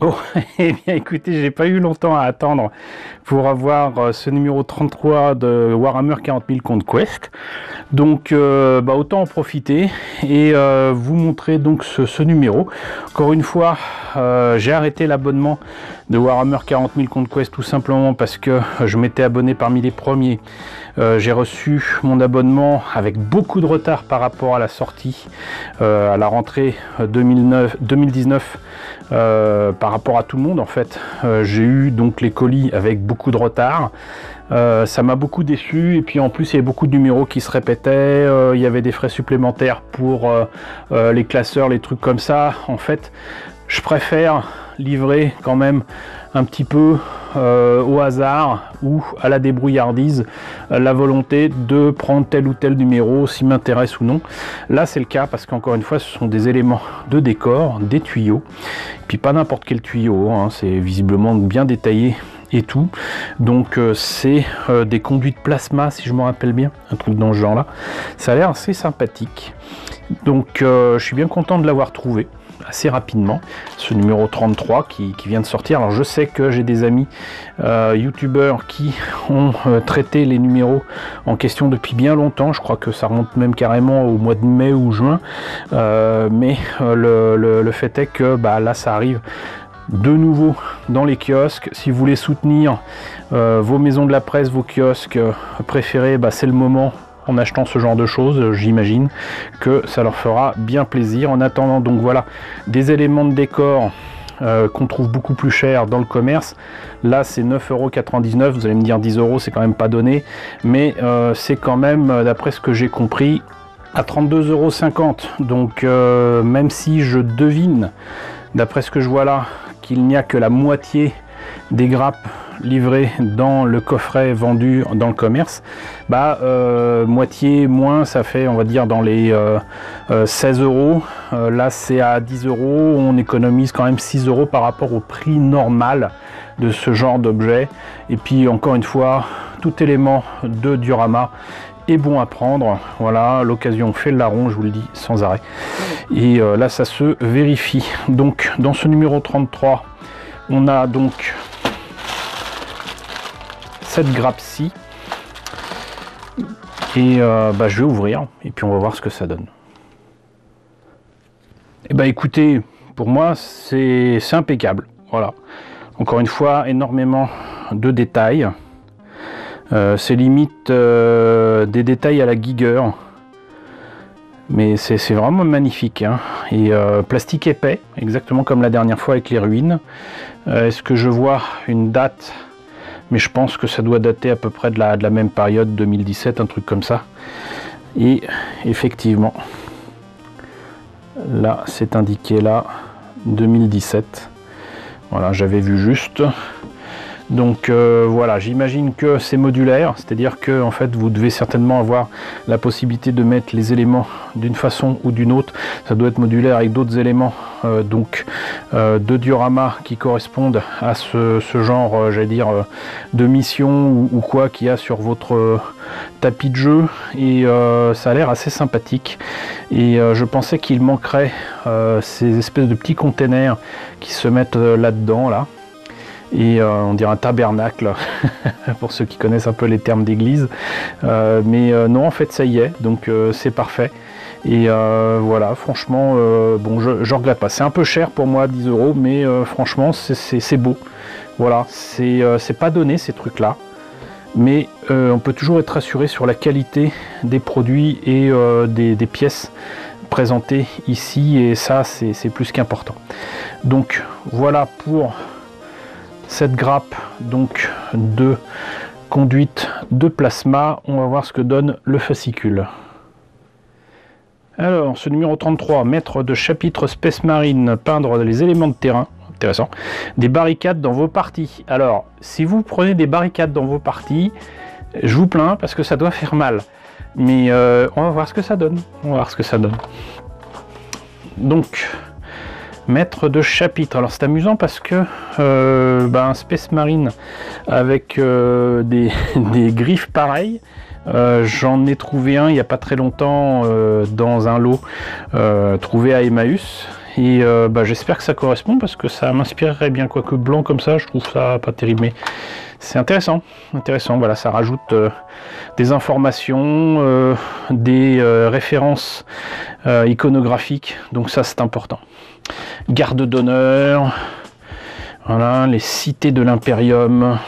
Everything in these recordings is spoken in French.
Bon, eh bien écoutez, j'ai pas eu longtemps à attendre pour avoir ce numéro 33 de Warhammer 40 000 Conquest. Donc autant en profiter et vous montrer donc ce numéro. Encore une fois, j'ai arrêté l'abonnement de Warhammer 40 000 Conquest tout simplement parce que je m'étais abonné parmi les premiers. J'ai reçu mon abonnement avec beaucoup de retard par rapport à la sortie, à la rentrée 2019, par rapport à tout le monde en fait. J'ai eu donc les colis avec beaucoup de retard. Ça m'a beaucoup déçu et puis en plus il y avait beaucoup de numéros qui se répétaient, il y avait des frais supplémentaires pour les classeurs, les trucs comme ça. En fait, je préfère livrer quand même un petit peu au hasard ou à la débrouillardise la volonté de prendre tel ou tel numéro s'il m'intéresse ou non. Là c'est le cas parce qu'encore une fois ce sont des éléments de décor, des tuyaux, et puis pas n'importe quel tuyau, hein, c'est visiblement bien détaillé et tout. Donc c'est des conduits de plasma si je me rappelle bien, un truc dans ce genre là. Ça a l'air assez sympathique. Donc je suis bien content de l'avoir trouvé assez rapidement, ce numéro 33 qui vient de sortir. Alors je sais que j'ai des amis youtubeurs qui ont traité les numéros en question depuis bien longtemps, je crois que ça remonte même carrément au mois de mai ou juin, mais le fait est que là ça arrive de nouveau dans les kiosques. Si vous voulez soutenir vos maisons de la presse, vos kiosques préférés, c'est le moment. En achetant ce genre de choses, j'imagine que ça leur fera bien plaisir. En attendant, donc voilà, des éléments de décor qu'on trouve beaucoup plus cher dans le commerce. Là c'est 9,99 €, vous allez me dire 10 €, c'est quand même pas donné, mais c'est quand même, d'après ce que j'ai compris, à 32,50 €. Donc même si je devine, d'après ce que je vois là, qu'il n'y a que la moitié des grappes livrées dans le coffret vendu dans le commerce, moitié moins, ça fait on va dire dans les 16 €. Là c'est à 10 €, on économise quand même 6 € par rapport au prix normal de ce genre d'objet. Et puis encore une fois, tout élément de diorama est bon à prendre. Voilà, l'occasion fait le larron, je vous le dis sans arrêt. Et là ça se vérifie. Donc dans ce numéro 33, on a donc cette grappe-ci, et je vais ouvrir et puis on va voir ce que ça donne. Et écoutez, pour moi c'est impeccable. Voilà, encore une fois, énormément de détails. C'est limite des détails à la Giger, mais c'est vraiment magnifique, hein. Et plastique épais, exactement comme la dernière fois avec les ruines. Est-ce que je vois une date? Mais je pense que ça doit dater à peu près de la même période, 2017, un truc comme ça. Et effectivement, là c'est indiqué là 2017. Voilà, j'avais vu juste. Donc voilà, j'imagine que c'est modulaire, c'est-à-dire que en fait vous devez certainement avoir la possibilité de mettre les éléments d'une façon ou d'une autre. Ça doit être modulaire avec d'autres éléments de diorama qui correspondent à ce genre, j'allais dire, de mission ou quoi qu'il y a sur votre tapis de jeu. Et ça a l'air assez sympathique. Et je pensais qu'il manquerait ces espèces de petits containers qui se mettent là-dedans, là. Et on dirait un tabernacle pour ceux qui connaissent un peu les termes d'église, mais non, en fait ça y est, donc c'est parfait. Et voilà, franchement, bon, je regrette pas, c'est un peu cher pour moi, 10 €, mais franchement c'est beau. Voilà, c'est pas donné ces trucs là, mais on peut toujours être assuré sur la qualité des produits et des pièces présentées ici, et ça c'est plus qu'important. Donc voilà pour cette grappe donc de conduite de plasma. On va voir ce que donne le fascicule. Alors, ce numéro 33, maître de chapitre Space Marine, peindre les éléments de terrain. Intéressant. Des barricades dans vos parties. Alors, si vous prenez des barricades dans vos parties, je vous plains parce que ça doit faire mal. Mais on va voir ce que ça donne. On va voir ce que ça donne. Donc, maître de chapitre. Alors c'est amusant parce que un Space Marine avec des griffes pareilles, j'en ai trouvé un il n'y a pas très longtemps dans un lot trouvé à Emmaüs, Et j'espère que ça correspond parce que ça m'inspirerait bien, quoique blanc comme ça, je trouve ça pas terrible, mais c'est intéressant, voilà, ça rajoute des informations, des références iconographiques, donc ça c'est important. Garde d'honneur, voilà, les cités de l'Imperium,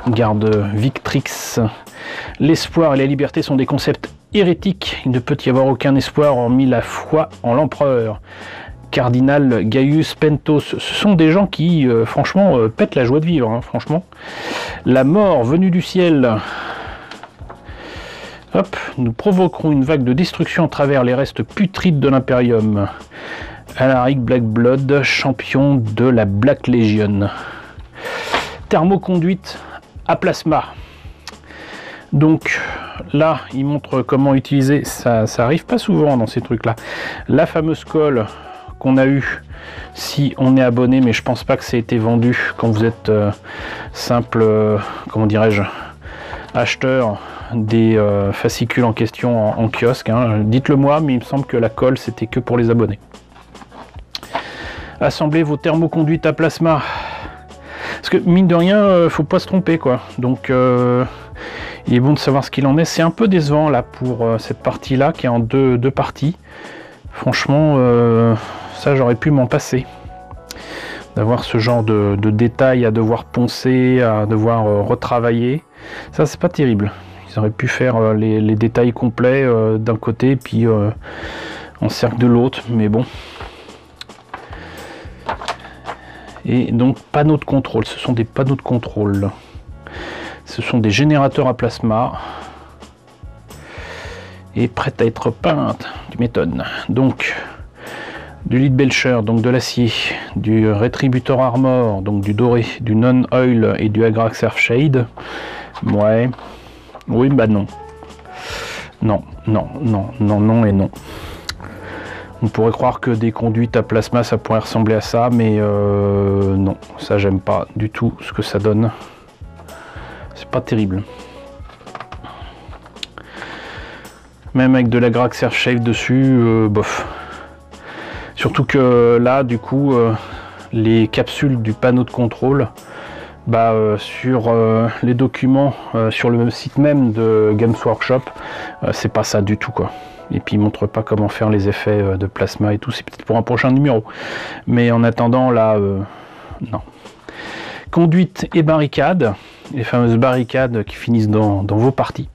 garde Victrix, l'espoir et la liberté sont des concepts hérétiques, il ne peut y avoir aucun espoir hormis la foi en l'empereur. Cardinal Gaius Pentos, ce sont des gens qui, franchement, pètent la joie de vivre, hein, franchement. La mort venue du ciel. Hop, nous provoquerons une vague de destruction à travers les restes putrides de l'Imperium. Alaric Blackblood, champion de la Black Legion. Thermoconduite à plasma. Donc là, il montre comment utiliser, ça arrive pas souvent dans ces trucs-là. La fameuse colle qu'on a eu si on est abonné, mais je pense pas que ça ait été vendu quand vous êtes simple, comment dirais-je, acheteur des fascicules en question en kiosque, hein. Dites-le moi, mais il me semble que la colle c'était que pour les abonnés. Assemblez vos thermoconduites à plasma, parce que mine de rien, faut pas se tromper quoi. Donc il est bon de savoir ce qu'il en est. C'est un peu décevant là pour cette partie là qui est en deux parties. Franchement, ça j'aurais pu m'en passer. D'avoir ce genre de détails à devoir poncer, à devoir retravailler. Ça c'est pas terrible. Ils auraient pu faire les détails complets d'un côté puis en cercle de l'autre, mais bon. Et donc panneaux de contrôle, ce sont des panneaux de contrôle. Ce sont des générateurs à plasma. Et prête à être peinte, tu m'étonnes. Donc du lead belcher, donc de l'acier, du rétributeur armor, donc du doré, du non-oil et du Agrax Earthshade. Ouais. Oui, bah non. Non, non, non, non, non et non. On pourrait croire que des conduites à plasma ça pourrait ressembler à ça, mais non, ça j'aime pas du tout ce que ça donne. C'est pas terrible. Même avec de l'Agrax Earthshade dessus, bof. Surtout que là, du coup, les capsules du panneau de contrôle, sur les documents, sur le site même de Games Workshop, c'est pas ça du tout quoi. Et puis il montre pas comment faire les effets de plasma et tout, c'est peut-être pour un prochain numéro. Mais en attendant là, non. Conduite et barricades, les fameuses barricades qui finissent dans vos parties.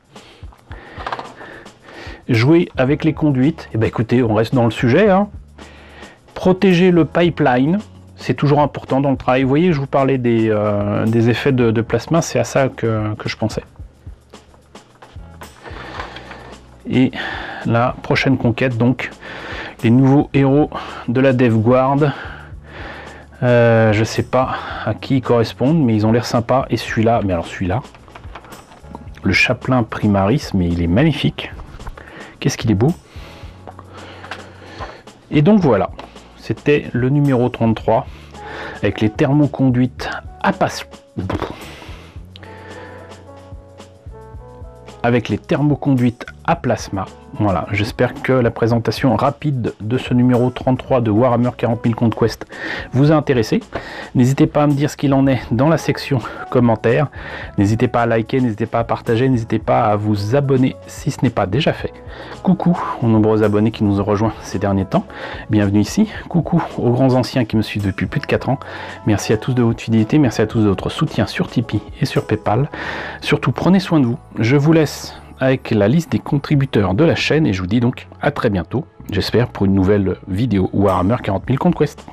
Jouer avec les conduites, et écoutez, on reste dans le sujet, hein. Protéger le pipeline, c'est toujours important dans le travail. Vous voyez, je vous parlais des effets de plasma, c'est à ça que je pensais. Et la prochaine conquête, donc, les nouveaux héros de la DevGuard. Je sais pas à qui ils correspondent, mais ils ont l'air sympas. Et celui-là, mais alors celui-là, le Chaplain Primaris, mais il est magnifique. Qu'est-ce qu'il est beau. Et donc voilà, c'était le numéro 33 avec les thermoconduites à plasma. Avec les thermoconduites à plasma. Voilà, j'espère que la présentation rapide de ce numéro 33 de Warhammer 40 000 Conquest vous a intéressé. N'hésitez pas à me dire ce qu'il en est dans la section commentaires. N'hésitez pas à liker, n'hésitez pas à partager, n'hésitez pas à vous abonner si ce n'est pas déjà fait. Coucou aux nombreux abonnés qui nous ont rejoints ces derniers temps. Bienvenue ici. Coucou aux grands anciens qui me suivent depuis plus de 4 ans. Merci à tous de votre fidélité, merci à tous de votre soutien sur Tipeee et sur Paypal. Surtout prenez soin de vous. Je vous laisse avec la liste des contributeurs de la chaîne et je vous dis donc à très bientôt, j'espère pour une nouvelle vidéo Warhammer 40 000 Conquest.